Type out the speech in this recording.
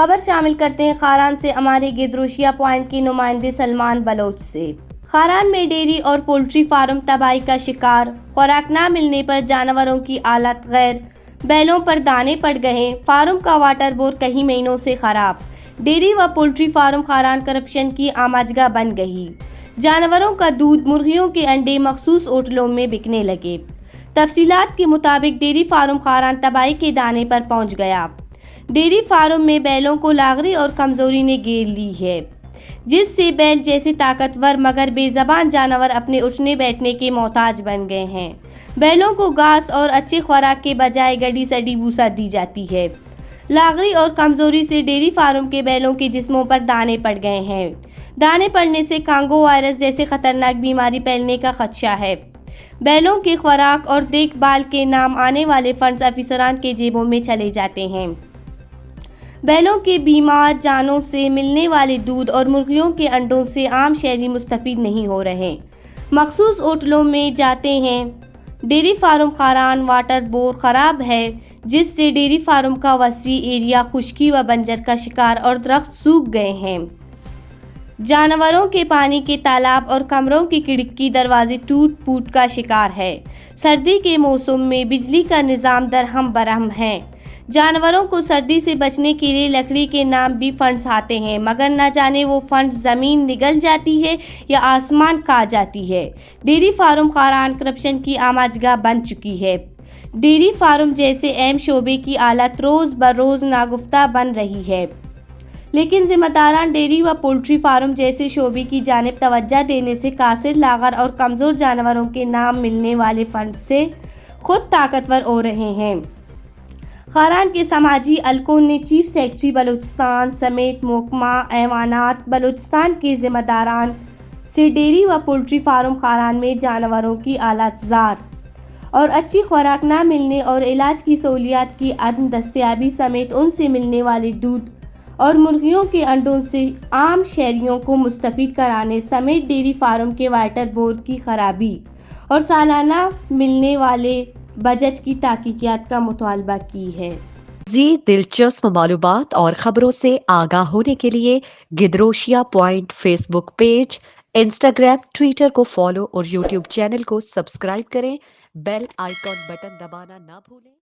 خبر شامل کرتے ہیں خاران سے ہمارے گدروشیہ پوائنٹ کے نمائندے سلمان بلوچ سے۔ خاران میں ڈیری اور پولٹری فارم تباہی کا شکار، خوراک نہ ملنے پر جانوروں کی حالت غیر، بیلوں پر دانے پڑ گئے، فارم کا واٹر بور کئی مہینوں سے خراب، ڈیری و پولٹری فارم خاران کرپشن کی آماجگاہ بن گئی، جانوروں کا دودھ، مرغیوں کے انڈے مخصوص ہوٹلوں میں بکنے لگے۔ تفصیلات کے مطابق ڈیری فارم خاران تباہی کے دانے پر پہنچ گیا۔ ڈیری فارم میں بیلوں کو لاغری اور کمزوری نے گھیر لی ہے، جس سے بیل جیسے طاقتور مگر بے زبان جانور اپنے اٹھنے بیٹھنے کے محتاج بن گئے ہیں۔ بیلوں کو گھاس اور اچھے خوراک کے بجائے گڑی سڑی بھوسا دی جاتی ہے۔ لاغری اور کمزوری سے ڈیری فارم کے بیلوں کے جسموں پر دانے پڑ گئے ہیں۔ دانے پڑنے سے کانگو وائرس جیسے خطرناک بیماری پھیلنے کا خدشہ ہے۔ بیلوں کی خوراک اور دیکھ بھال کے نام آنے والے فنڈز افسران کے جیبوں میں چلے جاتے ہیں۔ بیلوں کے بیمار جانوں سے ملنے والے دودھ اور مرغیوں کے انڈوں سے عام شہری مستفید نہیں ہو رہے، مخصوص ہوٹلوں میں جاتے ہیں۔ Dairy farm Kharan water bore خراب ہے، جس سے ڈیری فارم کا وسیع ایریا خشکی و بنجر کا شکار اور درخت سوکھ گئے ہیں۔ جانوروں کے پانی کے تالاب اور کمروں کی کھڑکی دروازے ٹوٹ پھوٹ کا شکار ہے۔ سردی کے موسم میں بجلی کا نظام درہم برہم ہے۔ جانوروں کو سردی سے بچنے کے لیے لکڑی کے نام بھی فنڈز آتے ہیں، مگر نہ جانے وہ فنڈز زمین نگل جاتی ہے یا آسمان کھا جاتی ہے۔ ڈیری فارم خاران کرپشن کی آماجگاہ بن چکی ہے۔ ڈیری فارم جیسے اہم شعبے کی حالت روز بروز ناگفتہ بن رہی ہے، لیکن ذمہ داران ڈیری و پولٹری فارم جیسے شعبے کی جانب توجہ دینے سے قاصر، لاغر اور کمزور جانوروں کے نام ملنے والے فنڈ سے خود طاقتور ہو رہے ہیں۔ خاران کے سماجی حلقوں نے چیف سیکرٹری بلوچستان سمیت محکمہ حیوانات بلوچستان کے ذمہ داران سے ڈیری و پولٹری فارم خاران میں جانوروں کی حالت زار اور اچھی خوراک نہ ملنے اور علاج کی سہولیات کی عدم دستیابی سمیت ان سے ملنے والے دودھ اور مرغیوں کے انڈوں سے عام شہریوں کو مستفید کرانے سمیت ڈیری فارم کے واٹر بور کی خرابی اور سالانہ ملنے والے بجٹ کی تحقیقات کا مطالبہ کی ہے۔ مزید دلچسپ معلومات اور خبروں سے آگاہ ہونے کے لیے Gedrosia point Facebook page, Instagram, Twitter کو فالو اور یوٹیوب چینل کو سبسکرائب کریں۔ بیل آئیکن بٹن دبانا نہ بھولیں۔